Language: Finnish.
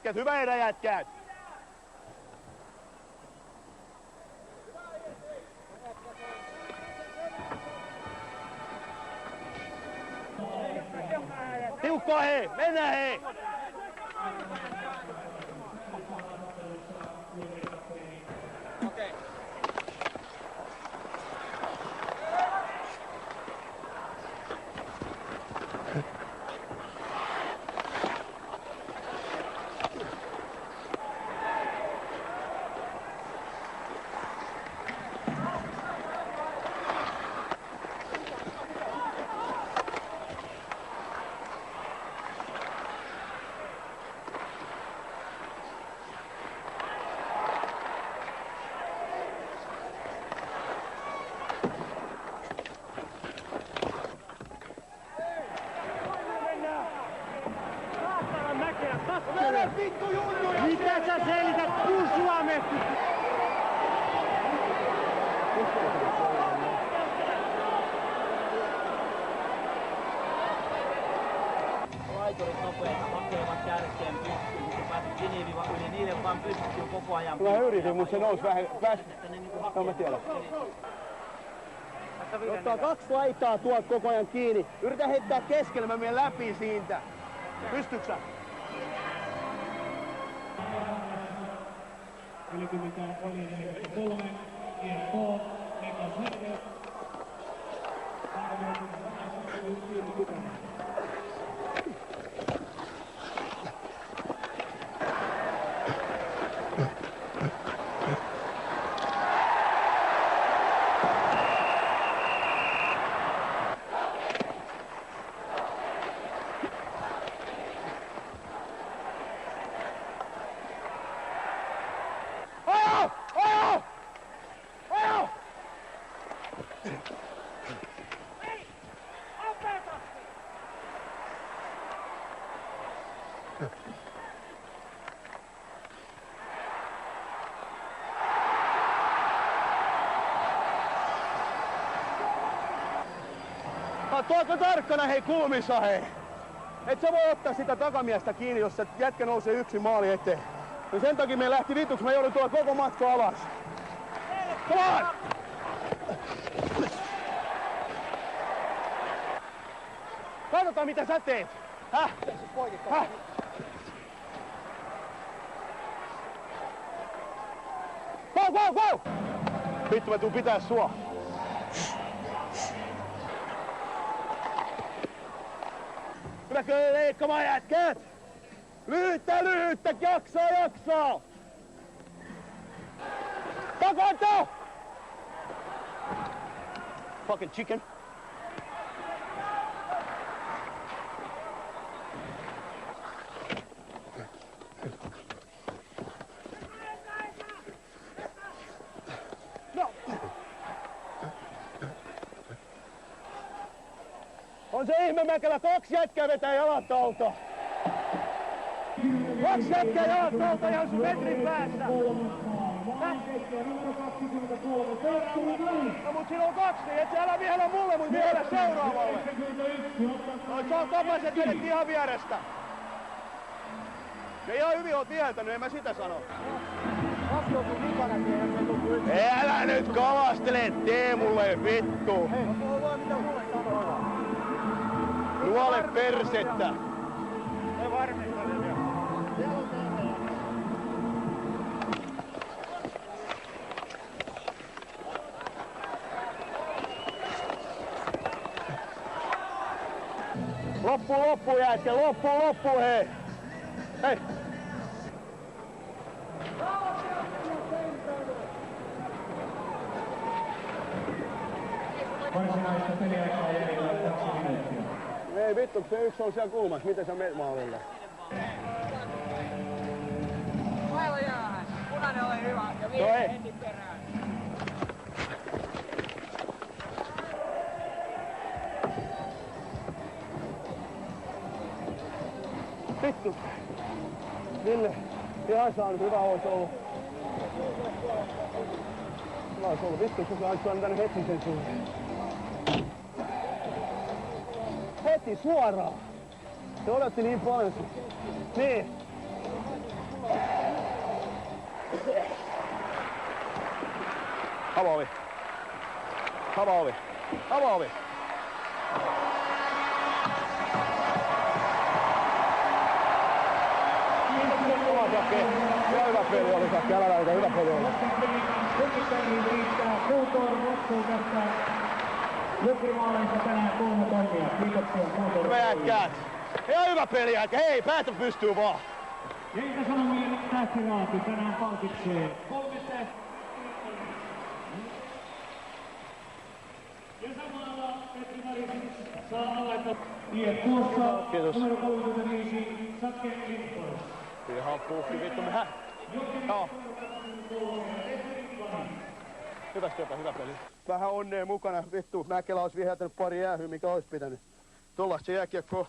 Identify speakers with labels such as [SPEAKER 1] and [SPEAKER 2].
[SPEAKER 1] jätkät, hyvä erä jätkät! Tiukkaa hei! Mennään hei!
[SPEAKER 2] Mitä sä selität kun suomeksi?
[SPEAKER 3] Laiturit nopeita hakevat kärkeen pystyyn, kun pääset siniviva yli, niille vaan pystyy koko ajan.
[SPEAKER 1] Mä yritin, mutta se nousi vähän päästä. No mä tiedän. Ottaa 2 laitaa tuolta koko ajan kiinni. Yritä heittää keskelle, mä menen läpi siitä. Pystytkö sä?
[SPEAKER 4] 43, IFK, Niklas Henke.
[SPEAKER 1] Tuolko tarkkana hei kulmissa hei! Et sä voi ottaa sitä takamiestä kiinni, jos se jätkä nousee yksin maali eteen. No sen takia me lähti vituksi, mä joudun tuolla koko matka alas. Come on! Katsotaan mitä sä teet! Häh? Häh? Go, go, go! Vittu mä tuun pitää sua. Hyväkö leikkaamaan jätkät! Lyhyttä! Jaksaa! Takanto! Fucking chicken. No! On se ihme Mäkelä, 2 jätkää vetää jalat alta. 2 jätkää jalat alta ihan sun metrin päässä. No mut siinä on 2, niin et sä älä vihellä mulle, mut vihellä seuraavalle. No se on tapaiset vedet ihan vierestä. Ja ihan hyvin oot viheltänyt, en mä sitä sano. Älä nyt kalastele Teemulle, vittu! Nuole persettä!
[SPEAKER 2] Ei varmista vielä.
[SPEAKER 1] Loppu jätkä, loppu hei! Hei!
[SPEAKER 4] Varsinaista peliaikaa jäljellä 2 minuuttia.
[SPEAKER 1] Ei vittu, se yksi on siellä kulmassa. Miten sä menet maalille?
[SPEAKER 3] Aivan jäähän. Punainen oli hyvä ja
[SPEAKER 1] No ei.
[SPEAKER 3] Hennin perään.
[SPEAKER 1] Vittu! Ville, ihan saanut. Hyvä olisi ollut. Hyvä olisi ollut. Vittu, kun sä olis antanut heti sen sulle. Heti suoraan! Se odotti niin paljon. Niin. Avaa ovi. Avaa ovi. Avaa ovi. Hyvä peli oli, Sakki. Älä näytä. Hyvä peli oli.
[SPEAKER 4] Kukipäiviin riittää Kuutoon loppuun tästä Lukrimaalista tänään 3 tonnia. Kiitoksia Kuutoon.
[SPEAKER 1] Hyvä jätkät. Ihan hyvä peli jätkä. Hei, päätä pystyy vaan.
[SPEAKER 4] Ilta-Sanomien tähtiraati tänään palkitsee 3 tähtiä. Ja samalla Petri Maris saa aloittaa IFK:ssa numero 35 Sakke Lindfors.
[SPEAKER 1] Ihan puhki vittu mehän. Joo. Hyvä Stefan, hyvä peli. Vähän onnea mukana, vittu. Mäkelä olisi viheltänyt pari jäähyä, mikä olisi pitänyt. Tuollaista jääkiekkoa